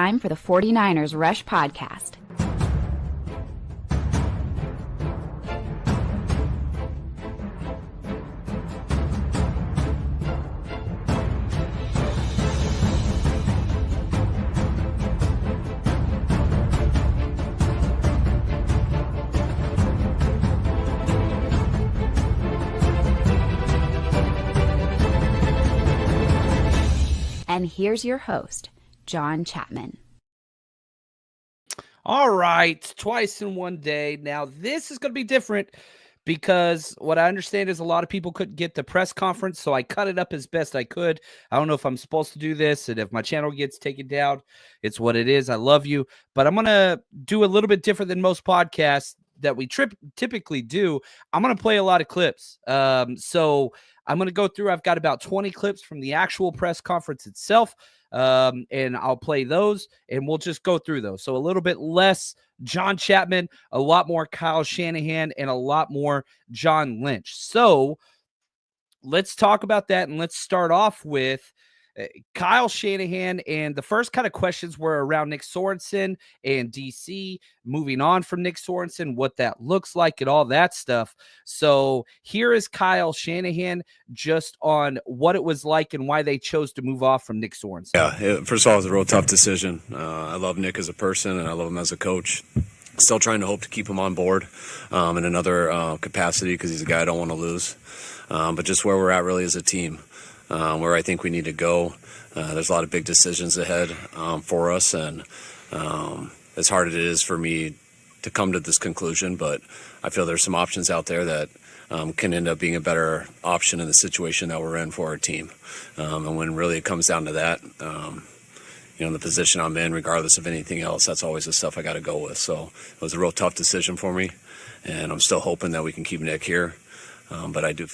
time for the 49ers Rush Podcast. And here's your host, John Chapman. All right, twice in one day. Now, this is going to be different because what I understand is a lot of people couldn't get the press conference, so I cut it up as best I could. I don't know if I'm supposed to do this, and if my channel gets taken down, it's what it is. I love you, but I'm going to do a little bit different than most podcasts that we typically do. I'm going to play a lot of clips. So I'm going to go through. I've got about 20 clips from the actual press conference itself, and I'll play those, and we'll just go through those. So a little bit less John Chapman, a lot more Kyle Shanahan, and a lot more John Lynch. So let's talk about that, and let's start off with Kyle Shanahan. And the first kind of questions were around Nick Sorensen and DC, moving on from Nick Sorensen, what that looks like and all that stuff. So here is Kyle Shanahan just on what it was like and why they chose to move off from Nick Sorensen. Yeah, first of all, it was a real tough decision. I love Nick as a person, and I love him as a coach. Still trying to hope to keep him on board in another capacity because he's a guy I don't want to lose. But just where we're at really as a team. Where I think we need to go. There's a lot of big decisions ahead for us, and as hard as it is for me to come to this conclusion, but I feel there's some options out there that can end up being a better option in the situation that we're in for our team. And when really it comes down to that, the position I'm in, regardless of anything else, that's always the stuff I got to go with. So it was a real tough decision for me, and I'm still hoping that we can keep Nick here, but I do.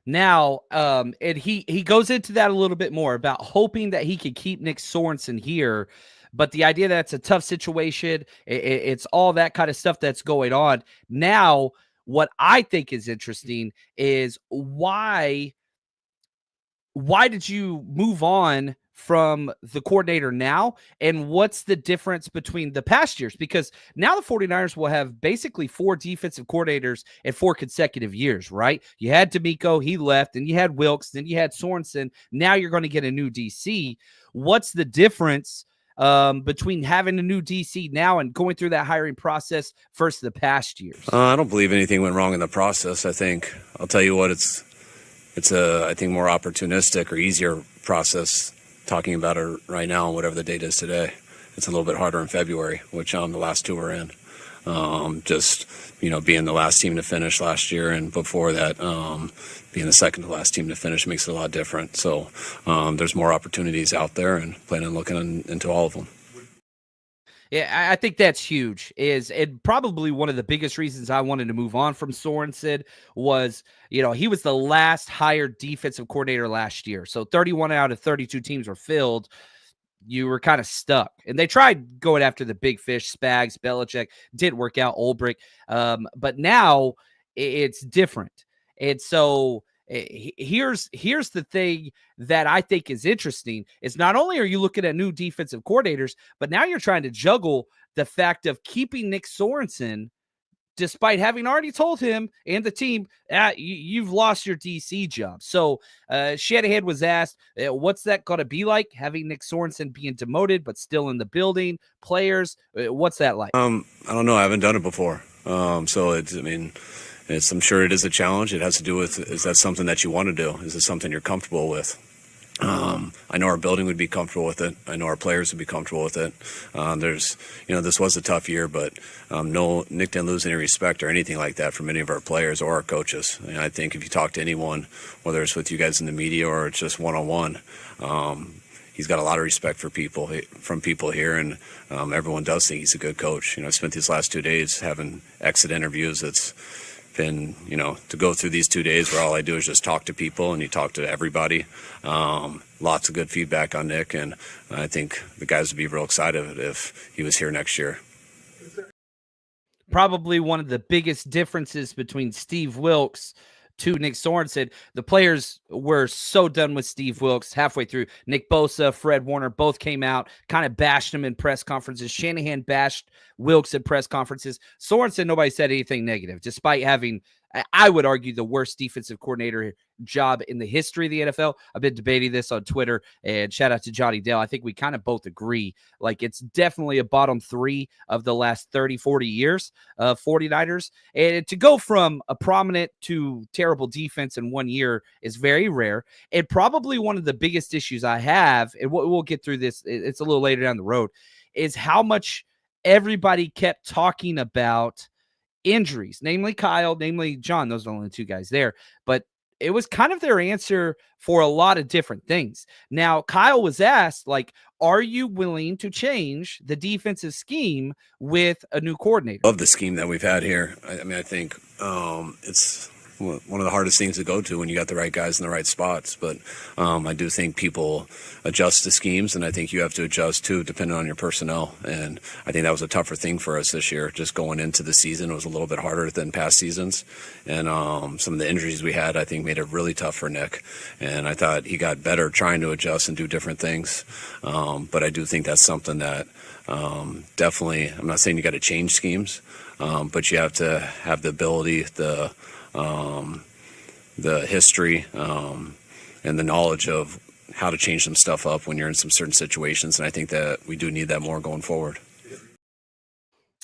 Now, and he goes into that a little bit more about hoping that he could keep Nick Sorensen here, but the idea that it's a tough situation, it's all that kind of stuff that's going on. Now, what I think is interesting is why did you move on from the coordinator now, and what's the difference between the past years? Because now the 49ers will have basically 4 defensive coordinators in 4 consecutive years, right? You had D'Amico, he left, and you had Wilks, then you had Sorensen. Now you're going to get a new DC. What's the difference between having a new DC now and going through that hiring process versus the past years? I don't believe anything went wrong in the process. I think, I'll tell you what, it's I think more opportunistic or easier process talking about it right now, whatever the date is today. It's a little bit harder in February, which the last 2 were in. Being the last team to finish last year, and before that, being the second to last team to finish makes it a lot different. So there's more opportunities out there, and planning on looking into all of them. Yeah, I think that's huge. And probably one of the biggest reasons I wanted to move on from Sorensen was, he was the last hired defensive coordinator last year. So 31 out of 32 teams were filled. You were kind of stuck. And they tried going after the big fish, Spags, Belichick. Didn't work out, Ulbrich. But now it's different. And so here's the thing that I think is interesting is not only are you looking at new defensive coordinators, but now you're trying to juggle the fact of keeping Nick Sorensen, despite having already told him and the team, you've lost your DC job. So Shanahan was asked, what's that going to be like, having Nick Sorensen being demoted but still in the building? Players, what's that like? I don't know. I haven't done it before. I'm sure it is a challenge. It has to do with, is that something that you want to do? Is it something you're comfortable with? I know our building would be comfortable with it. I know our players would be comfortable with it. This was a tough year, but no, Nick didn't lose any respect or anything like that from any of our players or our coaches. And I think if you talk to anyone, whether it's with you guys in the media or it's just one-on-one, he's got a lot of respect for people here, and everyone does think he's a good coach. I spent these last 2 days having exit interviews. It's been, to go through these 2 days where all I do is just talk to people, and you talk to everybody. Lots of good feedback on Nick, and I think the guys would be real excited if he was here next year. Probably one of the biggest differences between Steve Wilks to Nick Sorensen, the players were so done with Steve Wilks halfway through. Nick Bosa, Fred Warner both came out, kind of bashed him in press conferences. Shanahan bashed Wilks at press conferences. Sorensen, nobody said anything negative, despite having, I would argue, the worst defensive coordinator job in the history of the NFL. I've been debating this on Twitter, and shout out to Johnny Dale. I think we kind of both agree. Like, it's definitely a bottom 3 of the last 30, 40 years of 49ers. And to go from a prominent to terrible defense in 1 year is very rare. And probably one of the biggest issues I have, and we'll get through this, it's a little later down the road, is how much everybody kept talking about injuries, namely Kyle, namely John. Those are the only 2 guys there. But it was kind of their answer for a lot of different things. Now, Kyle was asked, like, are you willing to change the defensive scheme with a new coordinator? Love the scheme that we've had here. I mean, I think it's one of the hardest things to go to when you got the right guys in the right spots. But I do think people adjust to schemes, and I think you have to adjust too, depending on your personnel. And I think that was a tougher thing for us this year. Just going into the season, it was a little bit harder than past seasons. And some of the injuries we had, I think, made it really tough for Nick. And I thought he got better trying to adjust and do different things. But I do think that's something that definitely, I'm not saying you got to change schemes, but you have to have the ability, the history, and the knowledge of how to change some stuff up when you're in some certain situations. And I think that we do need that more going forward.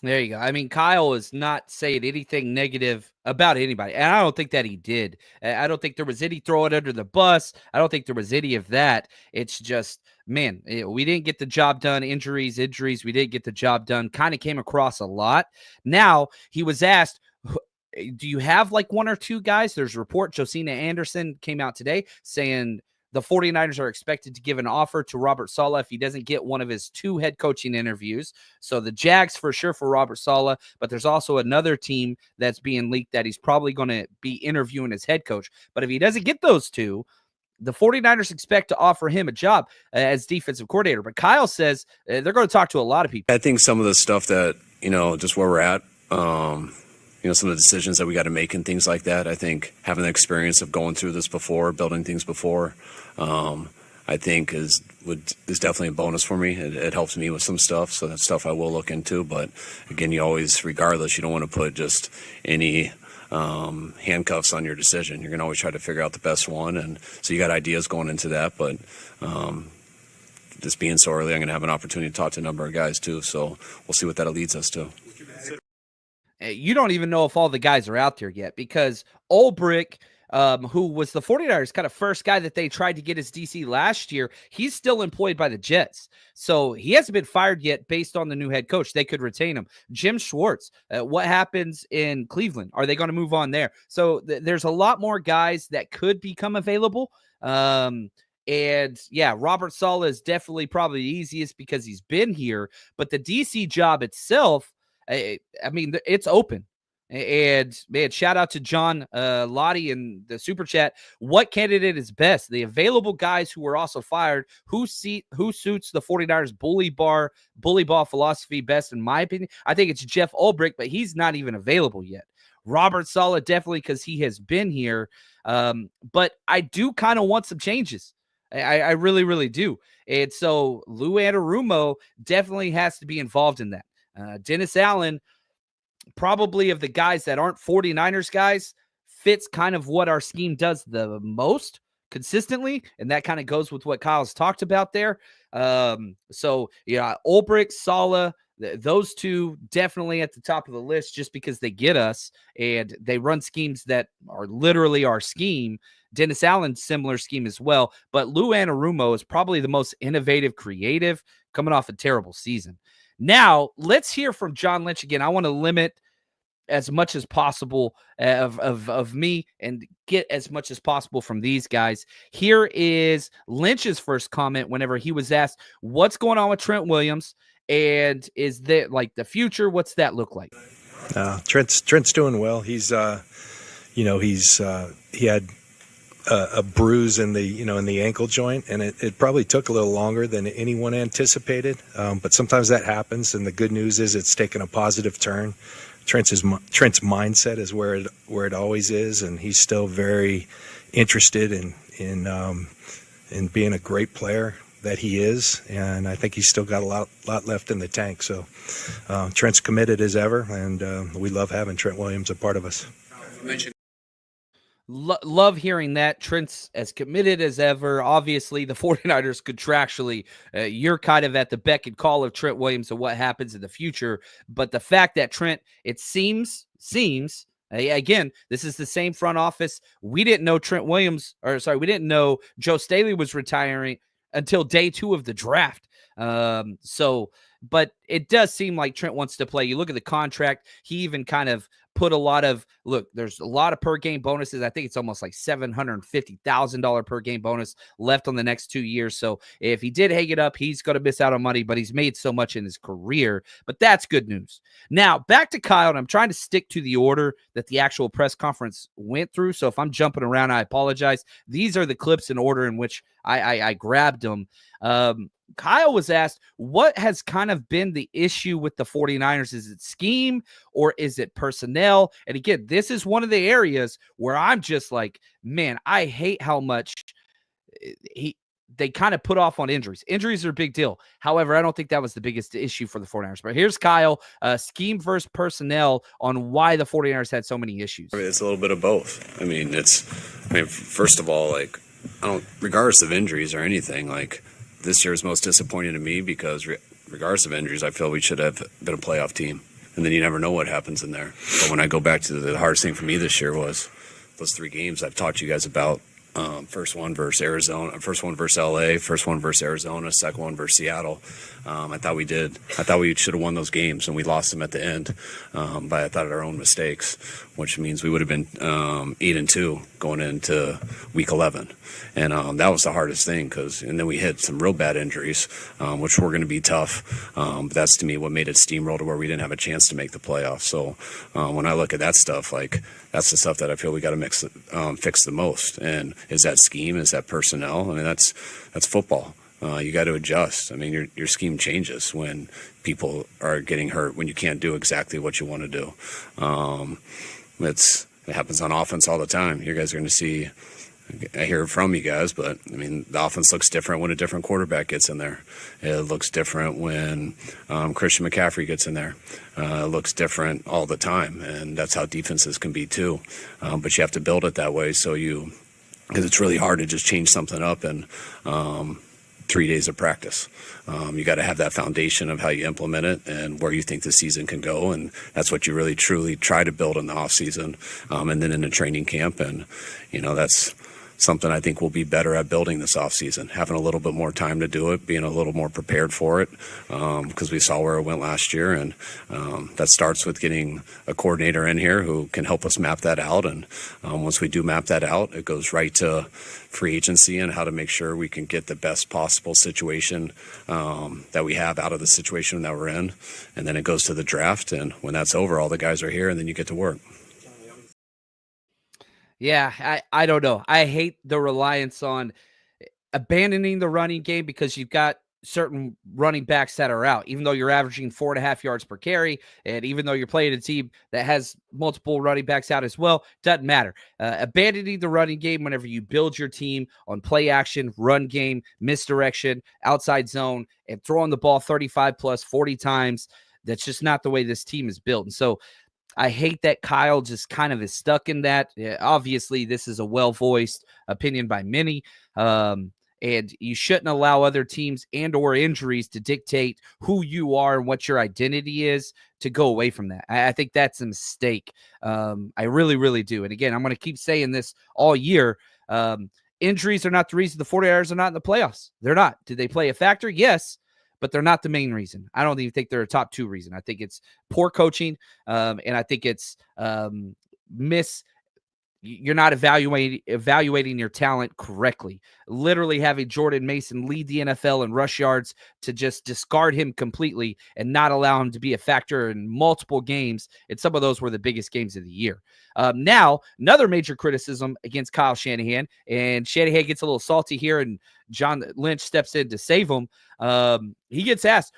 There you go. I mean, Kyle is not saying anything negative about anybody, and I don't think that he did. I don't think there was any throw it under the bus. I don't think there was any of that. It's just, man, we didn't get the job done. Injuries. We didn't get the job done. Kind of came across a lot. Now, he was asked, do you have like 1 or 2 guys? There's a report. Josina Anderson came out today saying the 49ers are expected to give an offer to Robert Saleh if he doesn't get one of his 2 head coaching interviews. So the Jags for sure for Robert Saleh, but there's also another team that's being leaked that he's probably going to be interviewing as head coach. But if he doesn't get those 2, the 49ers expect to offer him a job as defensive coordinator. But Kyle says they're going to talk to a lot of people. I think some of the stuff that, just where we're at, some of the decisions that we got to make and things like that. I think having the experience of going through this before, building things before, I think is definitely a bonus for me. It helps me with some stuff, so that's stuff I will look into. But again, you always, regardless, you don't want to put just any handcuffs on your decision. You're going to always try to figure out the best one, and so you got ideas going into that. But this being so early, I'm going to have an opportunity to talk to a number of guys too. So we'll see what that leads us to. You don't even know if all the guys are out there yet, because Ulbrich, who was the 49ers kind of first guy that they tried to get as DC last year, he's still employed by the Jets. So he hasn't been fired yet based on the new head coach. They could retain him. Jim Schwartz, what happens in Cleveland? Are they going to move on there? So there's a lot more guys that could become available. And yeah, Robert Saleh is definitely probably the easiest because he's been here, but the DC job itself, I mean, it's open. And man, shout out to John Lottie in the super chat. What candidate is best? The available guys who were also fired. Who suits the 49ers bully ball philosophy best, in my opinion? I think it's Jeff Ulbrich, but he's not even available yet. Robert Saleh, definitely, because he has been here. But I do kind of want some changes. I really, really do. And so Lou Anarumo definitely has to be involved in that. Dennis Allen, probably of the guys that aren't 49ers guys, fits kind of what our scheme does the most consistently, and that kind of goes with what Kyle's talked about there. So, yeah, Ulbrich, Saleh, those 2 definitely at the top of the list just because they get us, and they run schemes that are literally our scheme. Dennis Allen's similar scheme as well, but Lou Anarumo is probably the most innovative, creative, coming off a terrible season. Now, let's hear from John Lynch again. I want to limit as much as possible of me and get as much as possible from these guys. Here is Lynch's first comment whenever he was asked, what's going on with Trent Williams, and is that like the future? What's that look like? Trent's doing well. He's he had a bruise in the ankle joint, and it probably took a little longer than anyone anticipated. But sometimes that happens, and the good news is it's taken a positive turn Trent's mindset is where it always is, and he's still very interested in being a great player that he is, and I think he's still got a lot left in the tank. So Trent's committed as ever, and we love having Trent Williams a part of us. Love hearing that. Trent's as committed as ever. Obviously, the 49ers contractually, you're kind of at the beck and call of Trent Williams and what happens in the future. But the fact that Trent, it seems, again, this is the same front office. We didn't know we didn't know Joe Staley was retiring until day 2 of the draft. But it does seem like Trent wants to play. You look at the contract, he even kind of put there's a lot of per game bonuses. I think it's almost like $750,000 per game bonus left on the next 2 years. So if he did hang it up, he's going to miss out on money, but he's made so much in his career. But that's good news. Now back to Kyle, and I'm trying to stick to the order that the actual press conference went through. So if I'm jumping around, I apologize. These are the clips in order in which I grabbed them. Kyle was asked, what has kind of been the issue with the 49ers? Is it scheme or is it personnel? And again, this is one of the areas where I'm just like, man, I hate how much they kind of put off on injuries. Injuries are a big deal. However, I don't think that was the biggest issue for the 49ers. But here's Kyle, scheme versus personnel on why the 49ers had so many issues. I mean, it's a little bit of both. I mean, first of all, regardless of injuries or anything, this year is most disappointing to me because regardless of injuries, I feel we should have been a playoff team. And then you never know what happens in there. But when I go back to the hardest thing for me this year was those 3 games I've talked to you guys about. First one versus Arizona, first one versus LA, first one versus Arizona, second one versus Seattle. I thought we should have won those games, and we lost them at the end by I thought our own mistakes, which means we would have been 8-2 going into week 11. And that was the hardest thing and then we hit some real bad injuries, which were going to be tough. But that's to me what made it steamroll to where we didn't have a chance to make the playoffs. So when I look at that stuff, that's the stuff that I feel we got to fix the most. And is that scheme? Is that personnel? I mean, that's football. You got to adjust. I mean, your scheme changes when people are getting hurt, when you can't do exactly what you want to do. It happens on offense all the time. You guys are going to see. I hear it from you guys, but I mean, the offense looks different when a different quarterback gets in there. It looks different when Christian McCaffrey gets in there. It looks different all the time, and that's how defenses can be too. But you have to build it that way because it's really hard to just change something up in 3 days of practice. You got to have that foundation of how you implement it and where you think the season can go, and that's what you really truly try to build in the offseason and then in the training camp. And that's something I think we'll be better at building this offseason, having a little bit more time to do it, being a little more prepared for it, because we saw where it went last year. And that starts with getting a coordinator in here who can help us map that out. And once we do map that out, it goes right to free agency and how to make sure we can get the best possible situation that we have out of the situation that we're in. And then it goes to the draft. And when that's over, all the guys are here, and then you get to work. Yeah, I don't know. I hate the reliance on abandoning the running game because you've got certain running backs that are out, even though you're averaging 4.5 yards per carry. And even though you're playing a team that has multiple running backs out as well, doesn't matter. Abandoning the running game whenever you build your team on play action, run game, misdirection, outside zone, and throwing the ball 35 plus 40 times. That's just not the way this team is built. And so I hate that Kyle just kind of is stuck in that. Obviously, this is a well-voiced opinion by many, and you shouldn't allow other teams and or injuries to dictate who you are and what your identity is to go away from that. I think that's a mistake. I really, really do. And again, I'm going to keep saying this all year. Injuries are not the reason the 49ers are not in the playoffs. They're not. Did they play a factor? Yes. But they're not the main reason. I don't even think they're a top 2 reason. I think it's poor coaching, and I think it's you're not evaluating your talent correctly. Literally having Jordan Mason lead the NFL in rush yards to just discard him completely and not allow him to be a factor in multiple games. And some of those were the biggest games of the year. Now, another major criticism against Kyle Shanahan, and Shanahan gets a little salty here, and John Lynch steps in to save him. He gets asked,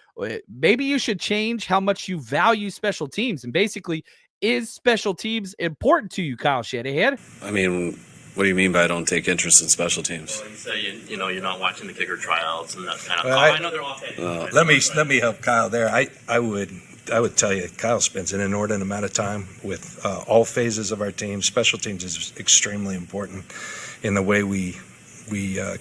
maybe you should change how much you value special teams. And basically, is special teams important to you, Kyle Shanahan? I mean, what do you mean by I don't take interest in special teams? Well, you say you're not watching the kicker tryouts and that kind of. Well, I know they're off. Let me help Kyle there. I would tell you, Kyle spends an inordinate amount of time with all phases of our team. Special teams is extremely important in the way we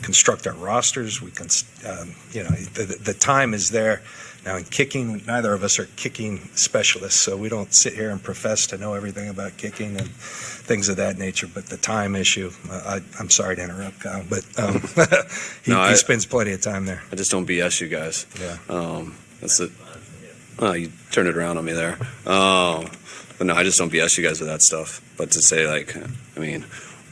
construct our rosters. The time is there. Now in kicking, neither of us are kicking specialists, so we don't sit here and profess to know everything about kicking and things of that nature. But the time issue, I'm sorry to interrupt, Kyle, but he spends plenty of time there. I just don't BS you guys. Yeah. That's it. Oh, you turned it around on me there. But no, I just don't BS you guys with that stuff. But to say,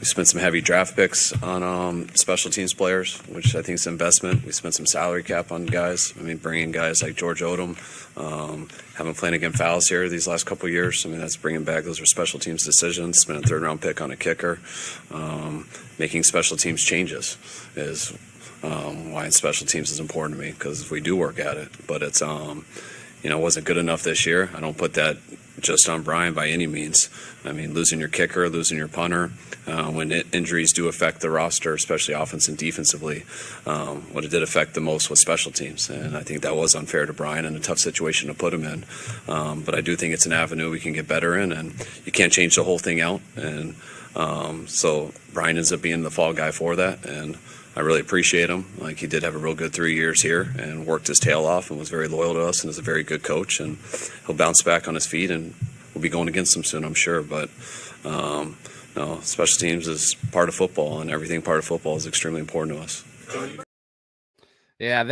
we spent some heavy draft picks on special teams players, which I think is an investment. We spent some salary cap on guys. Bringing guys like George Odom, having Flanagan Fowles here these last couple of years. That's bringing back. Those are special teams decisions. Spent a third-round pick on a kicker. Making special teams changes is why special teams is important to me, because we do work at it. But it's, wasn't good enough this year. I don't put that just on Brian by any means. Losing your kicker, losing your punter, when injuries do affect the roster, especially offense and defensively, what it did affect the most was special teams. And I think that was unfair to Brian and a tough situation to put him in. But I do think it's an avenue we can get better in, and you can't change the whole thing out. And so Brian ends up being the fall guy for that. And I really appreciate him. He did have a real good 3 years here and worked his tail off and was very loyal to us and is a very good coach. And he'll bounce back on his feet, and we'll be going against him soon, I'm sure. But no, special teams is part of football, and everything part of football is extremely important to us. Yeah,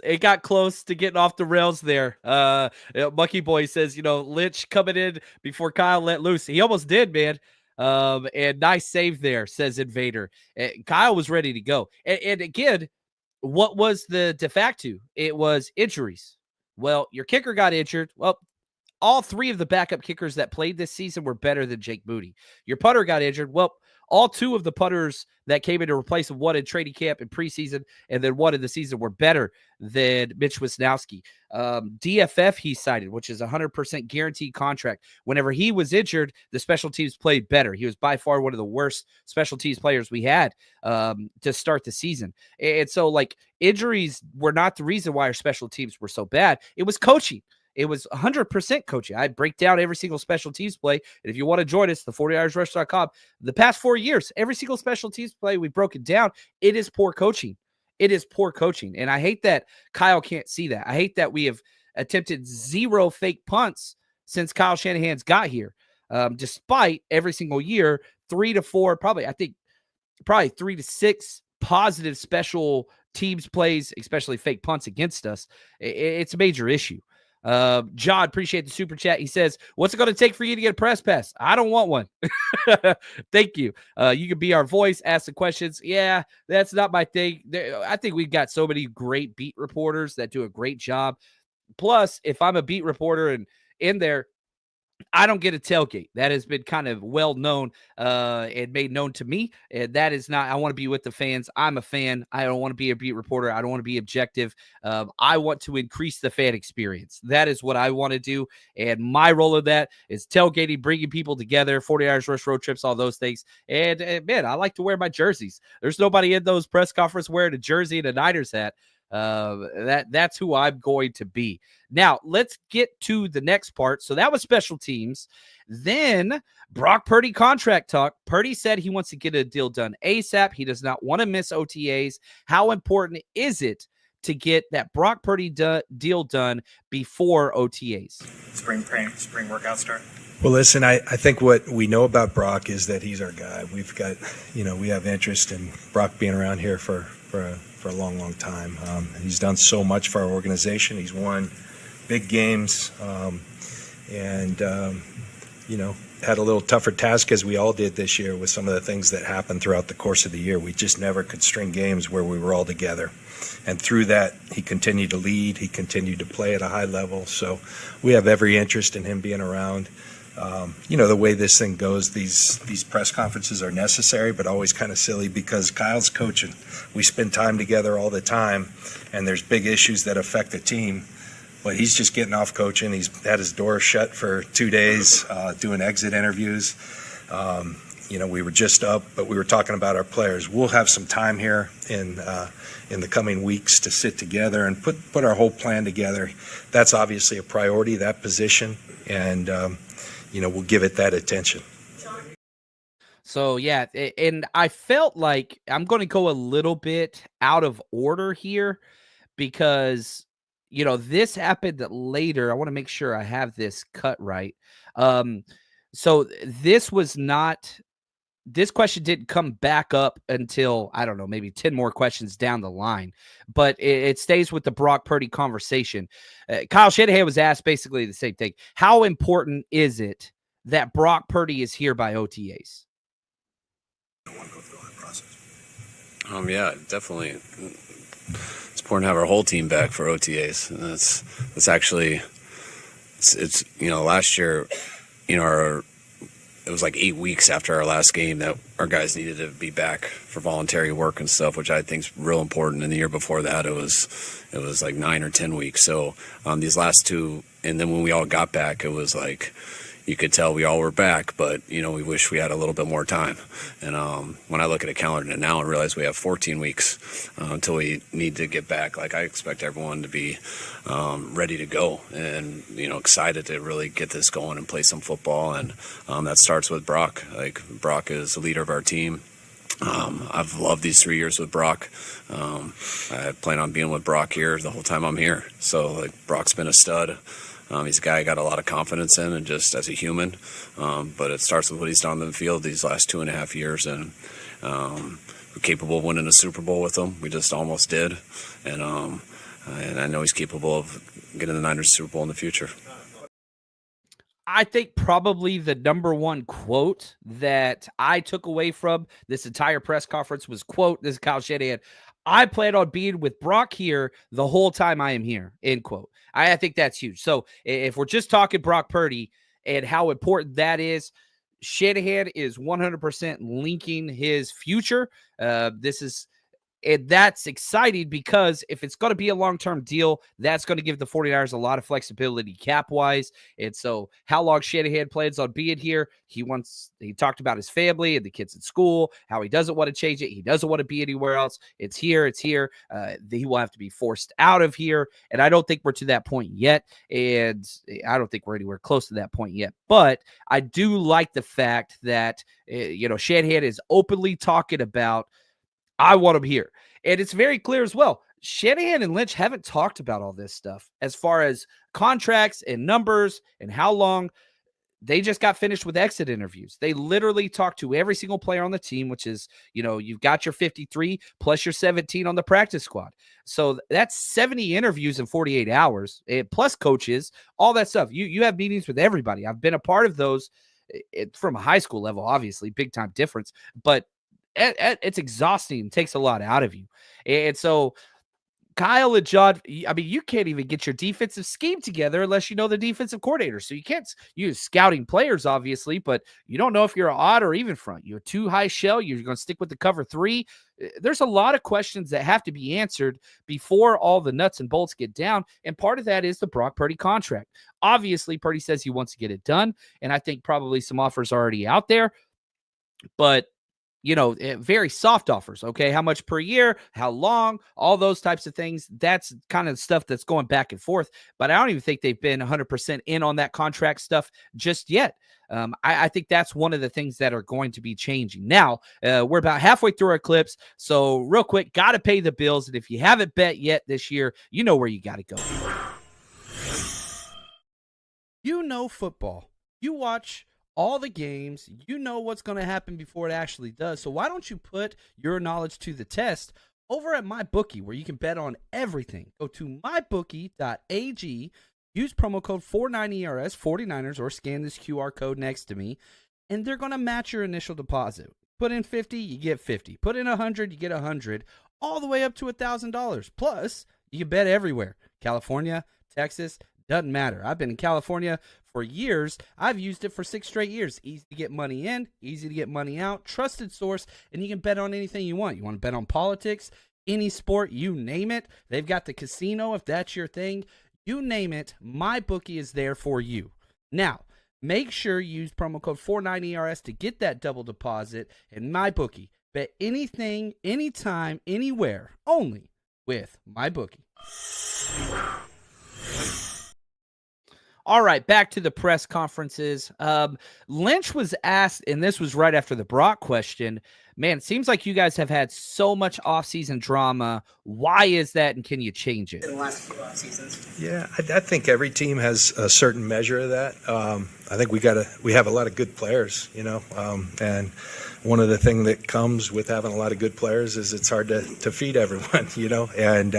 it got close to getting off the rails there. Mucky Boy says, Lynch coming in before Kyle let loose. He almost did, man. And nice save there, says Invader. Kyle was ready to go. And again, what was the de facto? It was injuries. Well, your kicker got injured. Well, all three of the backup kickers that played this season were better than Jake Moody. Your punter got injured. Well, all two of the punters that came in to replace him, one in training camp and preseason, and then one in the season, were better than Mitch Wisnowski. DFF he cited, which is a 100% guaranteed contract. Whenever he was injured, the special teams played better. He was by far one of the worst special teams players we had to start the season. And so, injuries were not the reason why our special teams were so bad. It was coaching. It was 100% coaching. I break down every single special teams play. And if you want to join us, the 40YardsRush.com, the past 4 years, every single special teams play, we broke it down. It is poor coaching. It is poor coaching. And I hate that Kyle can't see that. I hate that we have attempted 0 fake punts since Kyle Shanahan's got here. Despite every single year, 3 to 4, probably 3 to 6 positive special teams plays, especially fake punts against us. It's a major issue. John, appreciate the super chat. He says, what's it going to take for you to get a press pass? I don't want one. Thank you. You can be our voice, ask the questions. Yeah, that's not my thing. I think we've got so many great beat reporters that do a great job. Plus, if I'm a beat reporter and in there, I don't get a tailgate. That has been kind of well known and made known to me. And that is not, I want to be with the fans. I'm a fan. I don't want to be a beat reporter. I don't want to be objective. I want to increase the fan experience. That is what I want to do. And my role of that is tailgating, bringing people together, 40 Hours Rush road trips, all those things. And man, I like to wear my jerseys. There's nobody in those press conferences wearing a jersey and a Niners hat. That's who I'm going to be. Now let's get to the next part. So that was special teams. Then Brock Purdy contract talk. Purdy said he wants to get a deal done ASAP. He does not want to miss OTAs. How important is it to get that Brock Purdy deal done before OTAs? Spring workout start. Well, listen, I think what we know about Brock is that he's our guy. We've got, we have interest in Brock being around here for a long, long time. He's done so much for our organization. He's won big games, and had a little tougher task, as we all did this year, with some of the things that happened throughout the course of the year. We just never could string games where we were all together. And through that, he continued to lead. He continued to play at a high level. So we have every interest in him being around. The way this thing goes, these press conferences are necessary, but always kind of silly because Kyle's coaching. We spend time together all the time, and there's big issues that affect the team. But he's just getting off coaching. He's had his door shut for 2 days, doing exit interviews. We were just up, but we were talking about our players. We'll have some time here in the coming weeks to sit together and put our whole plan together. That's obviously a priority, that position, and we'll give it that attention. So, yeah, and I felt like I'm going to go a little bit out of order here because, this happened later. I want to make sure I have this cut right. So this question didn't come back up until, I don't know, maybe 10 more questions down the line, but it stays with the Brock Purdy conversation. Kyle Shanahan was asked basically the same thing. How important is it that Brock Purdy is here by OTAs? Yeah, definitely. It's important to have our whole team back for OTAs. And that's actually, it's last year, it was like 8 weeks after our last game that our guys needed to be back for voluntary work and stuff, which I think is real important. And the year before that, it was like 9 or 10 weeks. So these last two, and then when we all got back, it was like, you could tell we all were back, but, we wish we had a little bit more time. And when I look at a calendar now and realize we have 14 weeks until we need to get back, like I expect everyone to be ready to go and, excited to really get this going and play some football. And that starts with Brock. Like, Brock is the leader of our team. I've loved these 3 years with Brock. I plan on being with Brock here the whole time I'm here. So, Brock's been a stud. He's a guy I got a lot of confidence in, and just as a human. But it starts with what he's done on the field these last 2.5 years, and we're capable of winning a Super Bowl with him. We just almost did, and I know he's capable of getting the Niners Super Bowl in the future. I think probably the number one quote that I took away from this entire press conference was, quote, this is Kyle Shanahan, "I plan on being with Brock here the whole time I am here," end quote. I think that's huge. So if we're just talking Brock Purdy and how important that is, Shanahan is 100% linking his future. And that's exciting because if it's going to be a long-term deal, that's going to give the 49ers a lot of flexibility cap-wise. And so how long Shanahan plans on being here, he talked about his family and the kids at school, how he doesn't want to change it. He doesn't want to be anywhere else. It's here. He will have to be forced out of here. And I don't think we're to that point yet. And I don't think we're anywhere close to that point yet. But I do like the fact that, Shanahan is openly talking about, I want him here. And it's very clear as well. Shanahan and Lynch haven't talked about all this stuff as far as contracts and numbers and how long. They just got finished with exit interviews. They literally talked to every single player on the team, which is, you've got your 53 plus your 17 on the practice squad. So that's 70 interviews in 48 hours, plus coaches, all that stuff. You have meetings with everybody. I've been a part of those from a high school level, obviously, big time difference. But it's exhausting. It takes a lot out of you. And so Kyle and John, you can't even get your defensive scheme together unless you know the defensive coordinator. So you can't use scouting players, obviously, but you don't know if you're odd or even front. You're too high shell. You're going to stick with the cover 3. There's a lot of questions that have to be answered before all the nuts and bolts get down. And part of that is the Brock Purdy contract. Obviously, Purdy says he wants to get it done. And I think probably some offers are already out there, but very soft offers. Okay. How much per year, how long, all those types of things. That's kind of stuff that's going back and forth, but I don't even think they've been 100% in on that contract stuff just yet. I think that's one of the things that are going to be changing. Now, we're about halfway through our clips. So real quick, got to pay the bills. And if you haven't bet yet this year, you know where you got to go. Football. You watch all the games, you know what's going to happen before it actually does. So why don't you put your knowledge to the test over at MyBookie, where you can bet on everything? Go to mybookie.ag, use promo code 49ERS 49ers or scan this QR code next to me, and they're going to match your initial deposit. Put in 50, you get 50. Put in 100, you get 100, all the way up to $1,000. Plus, you can bet everywhere. California, Texas, doesn't matter. I've been in California for years. I've used it for 6 straight years. Easy to get money in, easy to get money out, trusted source, and you can bet on anything you want. You want to bet on politics, any sport, you name it. They've got the casino if that's your thing. You name it, MyBookie is there for you. Now, make sure you use promo code 49ERS to get that double deposit. And MyBookie, bet anything, anytime, anywhere, only with MyBookie. All right, back to the press conferences. Lynch was asked, and this was right after the Brock question, man, it seems like you guys have had so much offseason drama. Why is that, and can you change it? In the last few off seasons. Yeah, I think every team has a certain measure of that. I think we have a lot of good players, and one of the things that comes with having a lot of good players is it's hard to feed everyone, and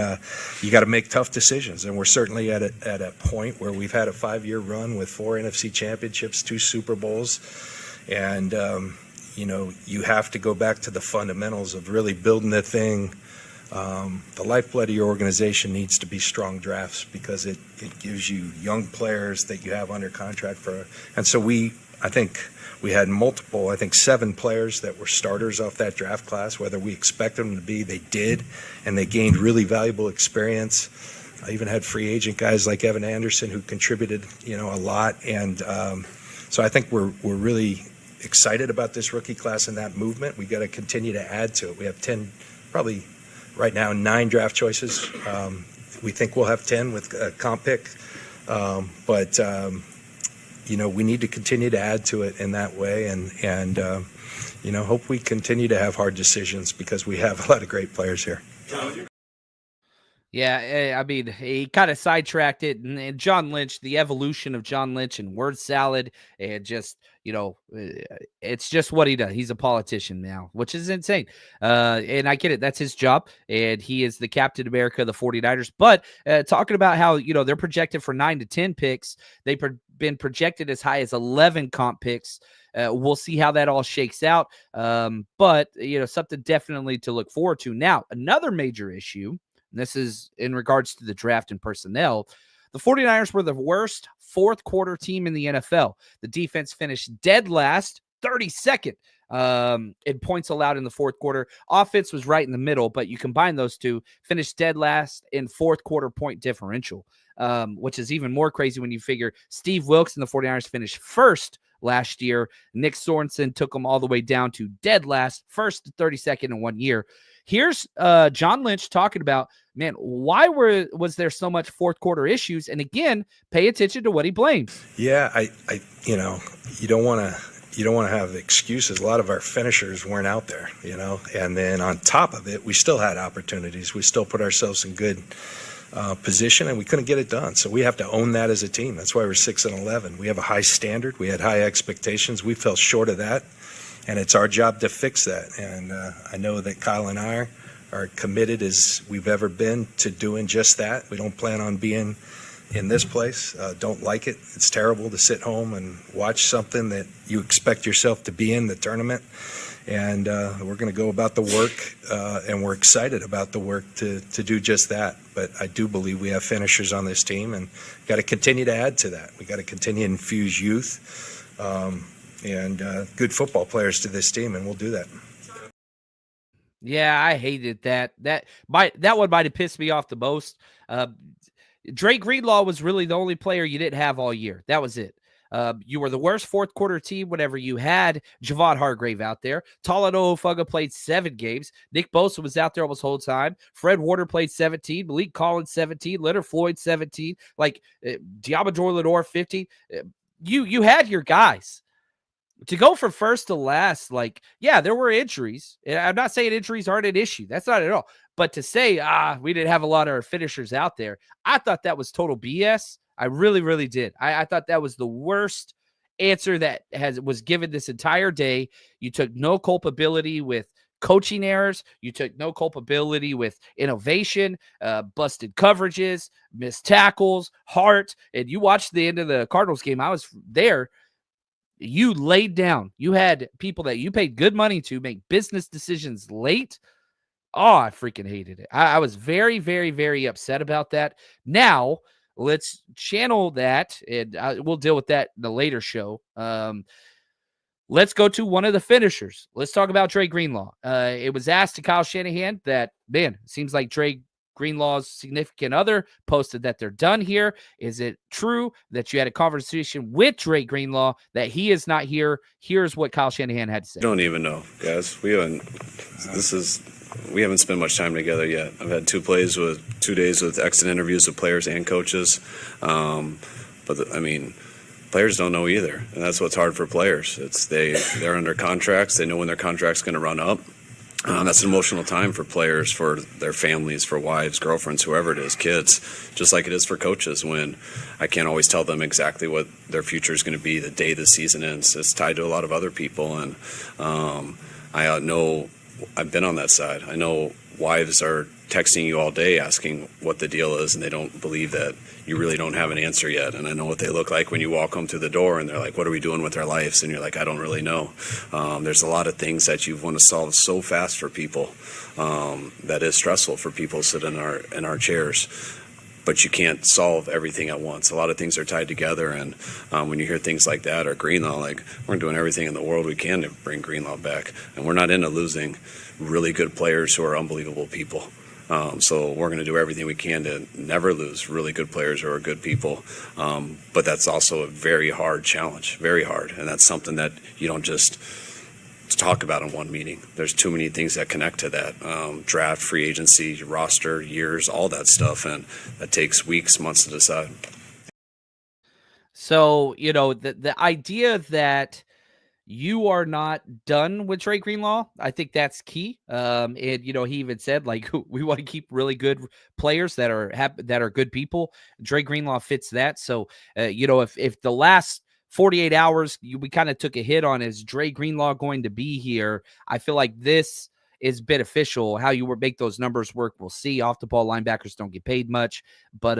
you got to make tough decisions. And we're certainly at a point where we've had a 5-year run with 4 NFC championships, 2 Super Bowls, and you have to go back to the fundamentals of really building the thing. The lifeblood of your organization needs to be strong drafts because it gives you young players that you have under contract for. And so I think we had 7 players that were starters off that draft class, whether we expected them to be, they did, and they gained really valuable experience. I even had free agent guys like Evan Anderson who contributed, a lot. And so I think we're really excited about this rookie class and that movement. We got to continue to add to it. We have 10, probably right now 9 draft choices. We think we'll have 10 with a comp pick, but we need to continue to add to it in that way, and hope we continue to have hard decisions because we have a lot of great players here. Yeah, I mean, he kind of sidetracked it, and John Lynch, the evolution of John Lynch and word salad, and just, it's just what he does. He's a politician now, which is insane. And I get it. That's his job, and he is the Captain America of the 49ers. But talking about how, they're projected for 9 to 10 picks, they've been projected as high as 11 comp picks. We'll see how that all shakes out. But, something definitely to look forward to. Now, another major issue, and this is in regards to the draft and personnel. The 49ers were the worst fourth quarter team in the NFL. The defense finished dead last, 32nd in points allowed in the fourth quarter. Offense was right in the middle, but you combine those two, finished dead last in fourth quarter point differential, which is even more crazy when you figure Steve Wilkes and the 49ers finished first last year. Nick Sorensen took them all the way down to dead last, first to 32nd in 1 year. Here's John Lynch talking about, man, why was there so much fourth quarter issues? And again, pay attention to what he blames. Yeah, I you don't want to have excuses. A lot of our finishers weren't out there, and then on top of it, we still had opportunities. We still put ourselves in good position, and we couldn't get it done. So we have to own that as a team. That's why we're 6-11. We have a high standard. We had high expectations. We fell short of that. And it's our job to fix that. And I know that Kyle and I are committed as we've ever been to doing just that. We don't plan on being in this place. Don't like it. It's terrible to sit home and watch something that you expect yourself to be in, the tournament. And we're going to go about the work, and we're excited about the work to do just that. But I do believe we have finishers on this team, and got to continue to add to that. We got to continue to infuse youth. And good football players to this team, and we'll do that. Yeah, I hated that. That one might have pissed me off the most. Dre Greenlaw was really the only player you didn't have all year. That was it. You were the worst fourth quarter team whenever you had Javon Hargrave out there. Talanoa Ufunga played 7 games. Nick Bosa was out there almost the whole time. Fred Warner played 17. Malik Collins 17. Leonard Floyd 17. Diamador Lenore 15. You had your guys. To go from first to last, there were injuries. I'm not saying injuries aren't an issue. That's not at all. But to say, we didn't have a lot of our finishers out there, I thought that was total BS. I really, really did. I thought that was the worst answer that was given this entire day. You took no culpability with coaching errors. You took no culpability with innovation, busted coverages, missed tackles, heart. And you watched the end of the Cardinals game. I was there. You laid down. You had people that you paid good money to make business decisions late. Oh, I freaking hated it. I was very, very, very upset about that. Now, let's channel that, and we'll deal with that in the later show. Let's go to one of the finishers. Let's talk about Dre Greenlaw. It was asked to Kyle Shanahan that, man, it seems like Dre Greenlaw's significant other posted that they're done here. Is it true that you had a conversation with Dre Greenlaw that he is not here? Here's what Kyle Shanahan had to say. Don't even know, guys. We haven't spent much time together yet. I've had 2 days with exit interviews with players and coaches. Players don't know either, and that's what's hard for players. They're under contracts. They know when their contract's going to run up. That's an emotional time for players, for their families, for wives, girlfriends, whoever it is, kids, just like it is for coaches when I can't always tell them exactly what their future is going to be the day the season ends. It's tied to a lot of other people, and I know I've been on that side. I know wives are texting you all day asking what the deal is, and they don't believe that you really don't have an answer yet. And I know what they look like when you walk them through the door and they're like, what are we doing with our lives? And you're like, I don't really know. There's a lot of things that you want to solve so fast for people that is stressful for people sitting in our chairs. But you can't solve everything at once. A lot of things are tied together, and when you hear things like that, or Greenlaw, like, we're doing everything in the world we can to bring Greenlaw back, and we're not into losing really good players who are unbelievable people. So we're going to do everything we can to never lose really good players who are good people. But that's also a very hard challenge, very hard, and that's something that you don't just talk about in one meeting. There's too many things that connect to that. Draft, free agency, roster, years, all that stuff, and that takes weeks, months to decide. So, the idea that you are not done with Dre Greenlaw, I think that's key. And he even said, like, we want to keep really good players that are good people. Dre Greenlaw fits that. So, if the last 48 hours we kind of took a hit on, is Dre Greenlaw going to be here? I feel like this is beneficial. How you make those numbers work, we'll see. Off the ball linebackers don't get paid much, but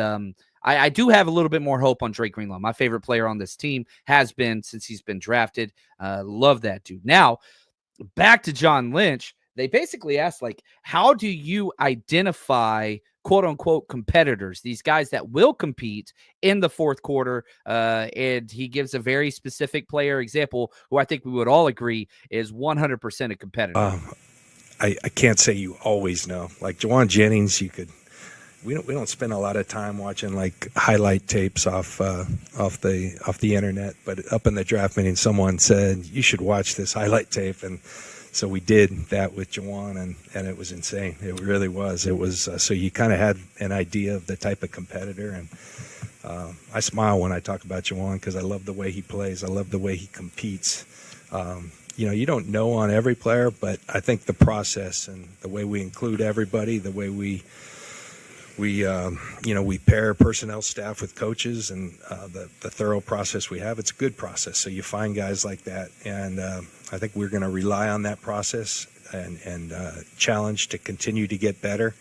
I do have a little bit more hope on Dre Greenlaw. My favorite player on this team has been since he's been drafted. Love that dude. Now, back to John Lynch. They basically asked, like, how do you identify quote-unquote competitors, these guys that will compete in the fourth quarter? And he gives a very specific player example who I think we would all agree is 100% a competitor. I can't say you always know. Like Jawan Jennings, we don't spend a lot of time watching like highlight tapes off the internet, but up in the draft meeting, someone said you should watch this highlight tape, and so we did that with Jawan, and it was insane. It really was. It was so you kind of had an idea of the type of competitor, and I smile when I talk about Jawan because I love the way he plays. I love the way he competes. You don't know on every player, but I think the process and the way we include everybody, the way we pair personnel staff with coaches, and the thorough process we have, it's a good process. So you find guys like that, and I think we're going to rely on that process and challenge to continue to get better.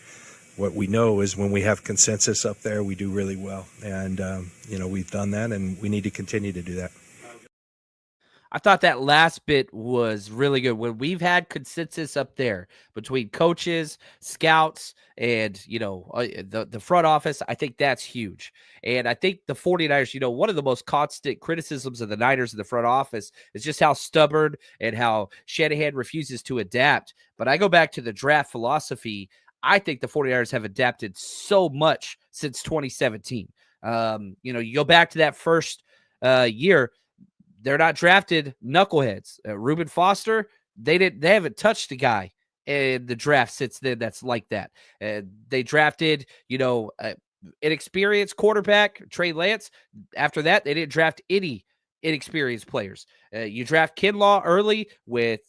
What we know is when we have consensus up there, we do really well, and we've done that, and we need to continue to do that. I thought that last bit was really good. When we've had consensus up there between coaches, scouts, and, the front office, I think that's huge. And I think the 49ers, one of the most constant criticisms of the Niners in the front office is just how stubborn and how Shanahan refuses to adapt. But I go back to the draft philosophy. I think the 49ers have adapted so much since 2017. You go back to that first year, they're not drafted knuckleheads. Reuben Foster, they haven't touched a guy in the draft since then that's like that. They drafted, inexperienced quarterback, Trey Lance. After that, they didn't draft any inexperienced players. You draft Kinlaw early with,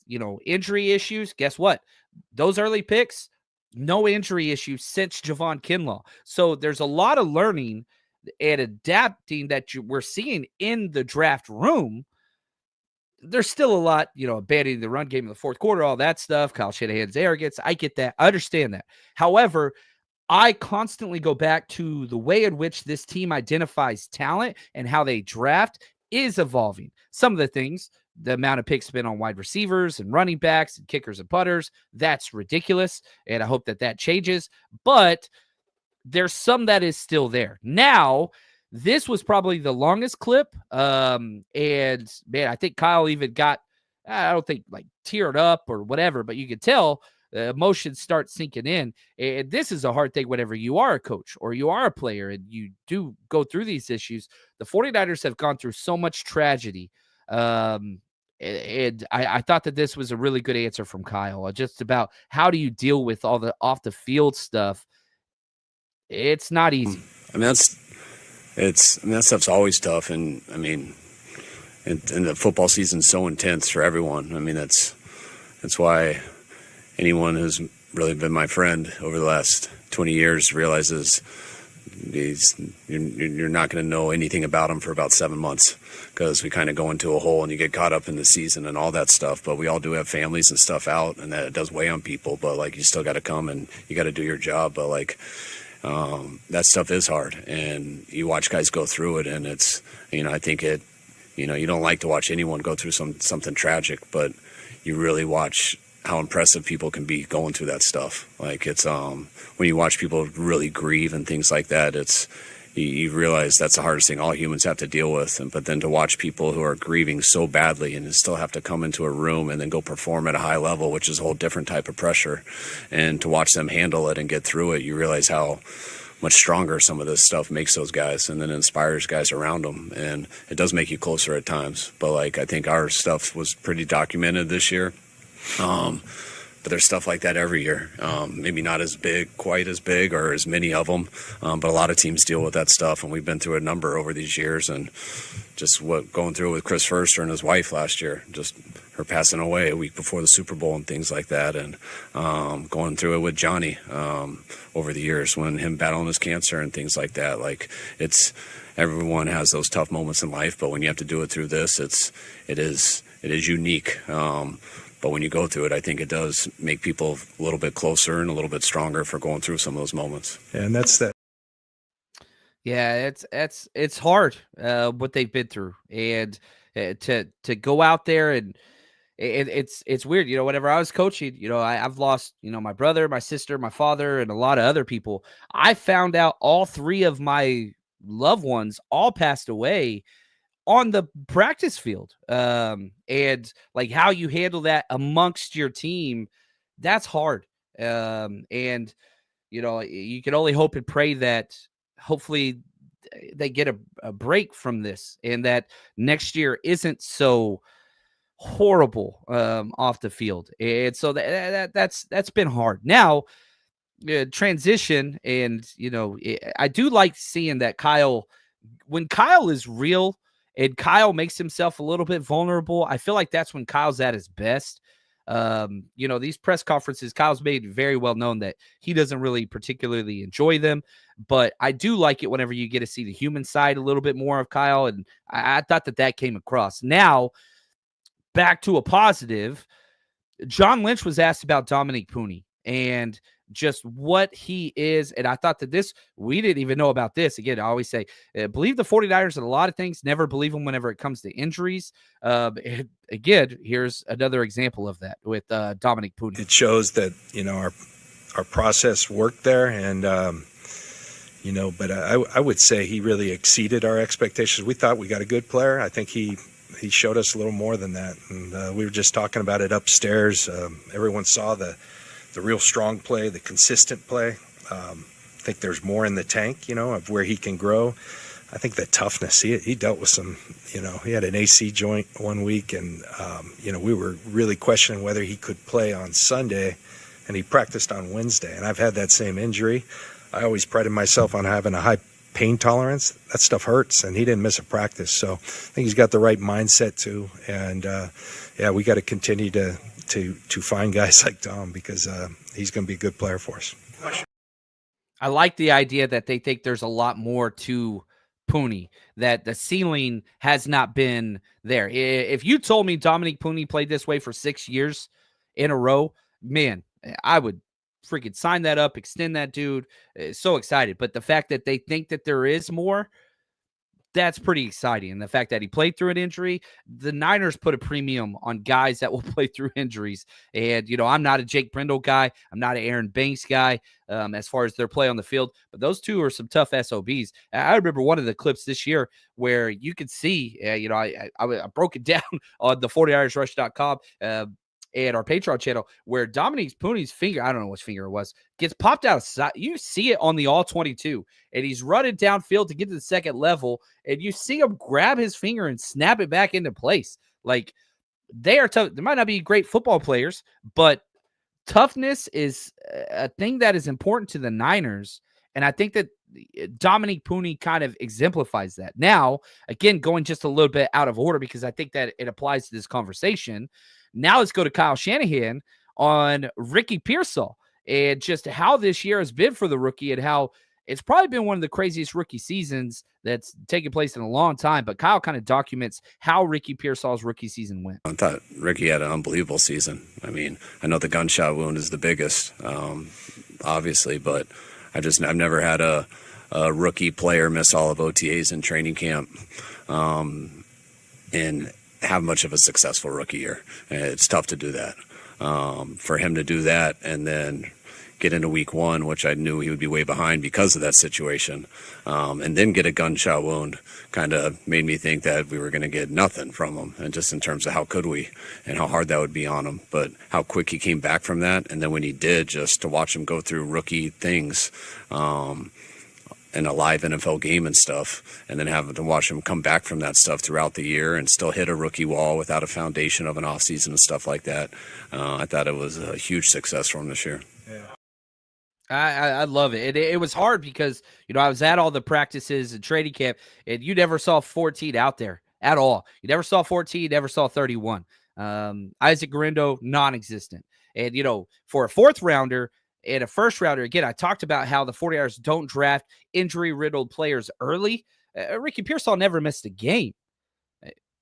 injury issues. Guess what? Those early picks, no injury issues since Javon Kinlaw. So there's a lot of learning and adapting that we're seeing in the draft room. there's still a lot, abandoning the run game in the fourth quarter, all that stuff, Kyle Shanahan's arrogance. I get that. I understand that. However, I constantly go back to the way in which this team identifies talent and how they draft is evolving. Some of the things, the amount of picks spent on wide receivers and running backs and kickers and putters, that's ridiculous. And I hope that changes. But there's some that is still there. Now, this was probably the longest clip. And man, I think Kyle even got, I don't think like teared up or whatever, but you could tell the emotions start sinking in. And this is a hard thing whenever you are a coach or you are a player and you do go through these issues. The 49ers have gone through so much tragedy. And I thought that this was a really good answer from Kyle, just about how do you deal with all the off the field stuff. It's not easy. I mean, that stuff's always tough. And I mean, and the football season's so intense for everyone. I mean, that's why anyone who's really been my friend over the last 20 years realizes you're not going to know anything about him for about 7 months, because we kind of go into a hole and you get caught up in the season and all that stuff. But we all do have families and stuff out, and that does weigh on people. But like, you still got to come and you got to do your job. But like, that stuff is hard, and you watch guys go through it, and it's, I think you don't like to watch anyone go through something tragic, but you really watch how impressive people can be going through that stuff. Like, it's when you watch people really grieve and things like that, it's you realize that's the hardest thing all humans have to deal with. But then to watch people who are grieving so badly and still have to come into a room and then go perform at a high level, which is a whole different type of pressure, and to watch them handle it and get through it, you realize how much stronger some of this stuff makes those guys, and then inspires guys around them. And it does make you closer at times. But like, I think our stuff was pretty documented this year. But there's stuff like that every year. Maybe not quite as big or as many of them, but a lot of teams deal with that stuff, and we've been through a number over these years. And just going through it with Chris Furster and his wife last year, just her passing away a week before the Super Bowl and things like that, and going through it with Johnny over the years, when him battling his cancer and things like that. Like, everyone has those tough moments in life, but when you have to do it through this, it is unique. But when you go through it, I think it does make people a little bit closer and a little bit stronger for going through some of those moments. And that's that. Yeah, it's hard what they've been through, and to go out there and it's weird. Whenever I was coaching, I've lost, my brother, my sister, my father, and a lot of other people. I found out all three of my loved ones all passed away on the practice field. And like, how you handle that amongst your team, that's hard. And you can only hope and pray that hopefully they get a break from this, and that next year isn't so horrible off the field. And so that's been hard. Now, transition, and I do like seeing that when Kyle is real and Kyle makes himself a little bit vulnerable, I feel like that's when Kyle's at his best. These press conferences, Kyle's made very well known that he doesn't really particularly enjoy them, but I do like it whenever you get to see the human side a little bit more of Kyle, and I thought that came across. Now, back to a positive, John Lynch was asked about Dominick Puni and just what he is. And I thought that we didn't even know about this. Again, I always say, believe the 49ers in a lot of things, never believe them whenever it comes to injuries. Again, here's another example of that with Dominick Puni. It shows that, our process worked there. And, but I would say he really exceeded our expectations. We thought we got a good player. I think he showed us a little more than that. And we were just talking about it upstairs. Everyone saw the real strong play, the consistent play. I think there's more in the tank, of where he can grow. I think the toughness, he dealt with some, he had an AC joint one week, and, we were really questioning whether he could play on Sunday, and he practiced on Wednesday. And I've had that same injury. I always prided myself on having a high pain tolerance. That stuff hurts, and he didn't miss a practice. So I think he's got the right mindset too. And, we got to continue to find guys like Dom, because he's going to be a good player for us. I like the idea that they think there's a lot more to Puni, that the ceiling has not been there. If you told me Dominick Puni played this way for 6 years in a row, man, I would freaking sign that up, extend that dude. So excited. But the fact that they think that there is more, that's pretty exciting. And the fact that he played through an injury, the Niners put a premium on guys that will play through injuries. And, I'm not a Jake Brendel guy. I'm not an Aaron Banks guy as far as their play on the field. But those two are some tough SOBs. I remember one of the clips this year where you could see, I broke it down on the 40IrishRush.com and our Patreon channel, where Dominick Puni's finger, I don't know which finger it was, gets popped out of sight. You see it on the all 22, and he's running downfield to get to the second level, and you see him grab his finger and snap it back into place. Like, they are tough. They might not be great football players, but toughness is a thing that is important to the Niners, and I think that Dominick Puni kind of exemplifies that. Now, again, going just a little bit out of order because I think that it applies to this conversation. Now let's go to Kyle Shanahan on Ricky Pearsall and just how this year has been for the rookie and how it's probably been one of the craziest rookie seasons that's taken place in a long time. But Kyle kind of documents how Ricky Pearsall's rookie season went. I thought Ricky had an unbelievable season. I mean, I know the gunshot wound is the biggest, obviously, but I've never had a rookie player miss all of OTAs in training camp. And have much of a successful rookie year. It's tough to do that. For him to do that and then get into week one, which I knew he would be way behind because of that situation, and then get a gunshot wound kind of made me think that we were going to get nothing from him. And just in terms of how could we and how hard that would be on him, but how quick he came back from that. And then when he did, just to watch him go through rookie things, in a live NFL game and stuff, and then having to watch him come back from that stuff throughout the year and still hit a rookie wall without a foundation of an offseason and stuff like that. I thought it was a huge success for him this year. Yeah. I love it. It was hard because, I was at all the practices and training camp, and you never saw 14 out there at all. You never saw 14, you never saw 31. Isaac Guerendo, non-existent. And, for a fourth rounder, and a first rounder, again, I talked about how the 49ers don't draft injury-riddled players early. Ricky Pearsall never missed a game.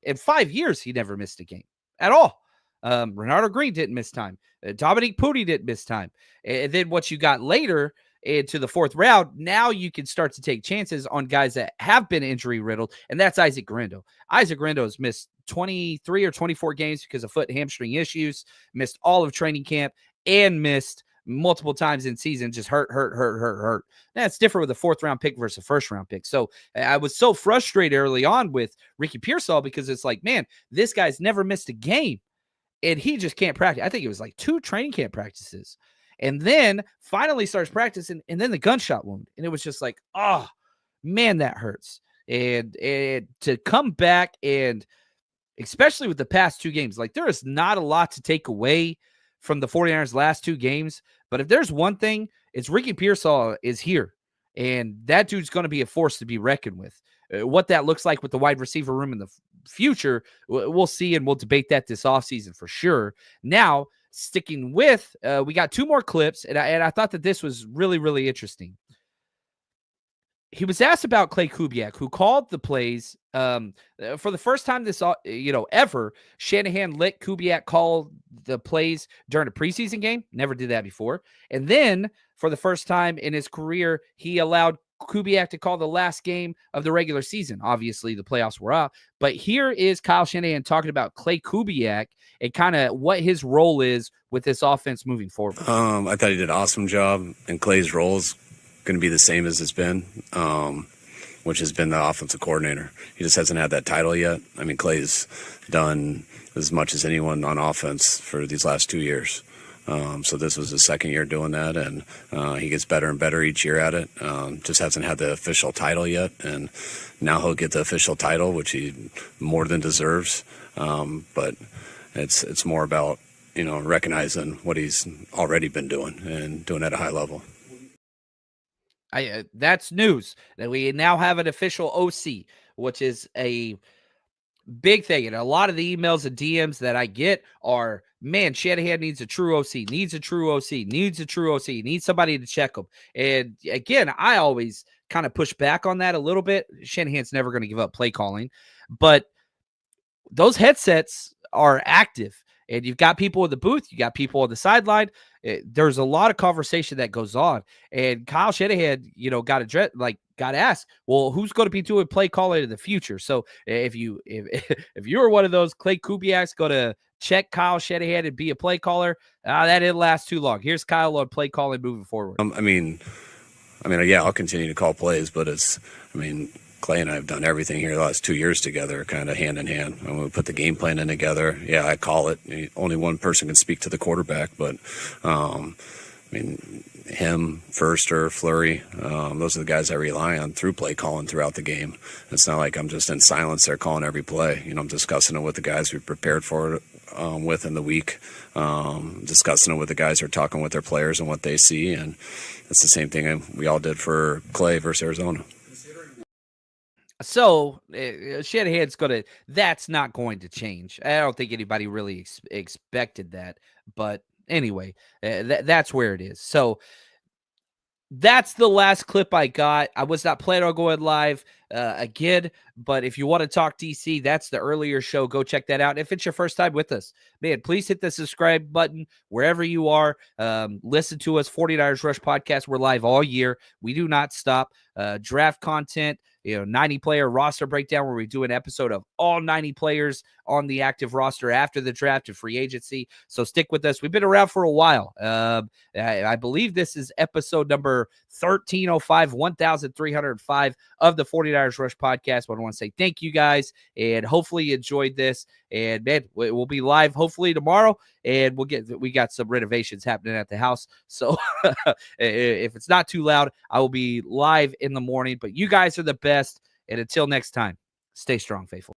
In 5 years, he never missed a game at all. Renardo Green didn't miss time. Dominick Puni didn't miss time. And then what you got later into the fourth round, now you can start to take chances on guys that have been injury-riddled, and that's Isaac Guerendo. Isaac Guerendo has missed 23 or 24 games because of foot and hamstring issues, missed all of training camp, and missed multiple times in season, just hurt. That's different with a fourth round pick versus a first round pick. So I was so frustrated early on with Ricky Pearsall because it's like, man, this guy's never missed a game and he just can't practice. I think it was like 2 training camp practices and then finally starts practicing and then the gunshot wound. And it was just like, oh man, that hurts. And to come back and especially with the past 2 games, like there is not a lot to take away from the 49ers last 2 games. But if there's one thing, it's Ricky Pearsall is here. And that dude's going to be a force to be reckoned with. What that looks like with the wide receiver room in the future, we'll see, and we'll debate that this offseason for sure. Now, sticking with, we got 2 more clips, and I thought that this was really, really interesting. He was asked about Clay Kubiak, who called the plays for the first time this, ever. Shanahan let Kubiak call the plays during a preseason game. Never did that before. And then for the first time in his career, he allowed Kubiak to call the last game of the regular season. Obviously, the playoffs were up. But here is Kyle Shanahan talking about Clay Kubiak and kind of what his role is with this offense moving forward. I thought he did an awesome job, and Clay's role is going to be the same as it's been, which has been the offensive coordinator. He just hasn't had that title yet. I mean, Clay's done as much as anyone on offense for these last 2 years. So this was his second year doing that, and he gets better and better each year at it. Just hasn't had the official title yet, and now he'll get the official title, which he more than deserves. But it's more about, recognizing what he's already been doing and doing at a high level. That's news that we now have an official OC, which is a big thing. And a lot of the emails and DMs that I get are, man, Shanahan needs a true OC, needs a true OC, needs somebody to check him. And again, I always kind of push back on that a little bit. Shanahan's never going to give up play calling, but those headsets are active. And you've got people in the booth, you got people on the sideline. There's a lot of conversation that goes on. And Kyle Shanahan, got asked, well, who's going to be doing play calling in the future? So if you were one of those Clay Kubiaks, go to check Kyle Shanahan and be a play caller. That didn't last too long. Here's Kyle on play calling moving forward. Yeah, I'll continue to call plays, but Clay and I have done everything here the last 2 years together, kind of hand in hand. When we put the game plan in together, yeah, I call it. Only one person can speak to the quarterback, but him, Furster, Fleury, those are the guys I rely on through play calling throughout the game. It's not like I'm just in silence there calling every play. I'm discussing it with the guys we prepared for it within the week, discussing it with the guys who are talking with their players and what they see, and it's the same thing we all did for Clay versus Arizona. So Shanahan's that's not going to change. I don't think anybody really expected that, but anyway, that's where it is. So that's the last clip I got. I was not planning on going live again, but if you want to talk DC, that's the earlier show. Go check that out. If it's your first time with us, man, please hit the subscribe button wherever you are. Listen to us, 49ers Rush Podcast. We're live all year. We do not stop. Draft content, 90-player roster breakdown where we do an episode of all 90 players on the active roster after the draft and free agency. So stick with us. We've been around for a while. I believe this is episode number 1305, 1305 of the 49ers Rush Podcast. But I want to say thank you guys, and hopefully you enjoyed this. And man, we'll be live hopefully tomorrow, and we got some renovations happening at the house. So if it's not too loud, I will be live in the morning. But you guys are the best. And until next time, stay strong, faithful.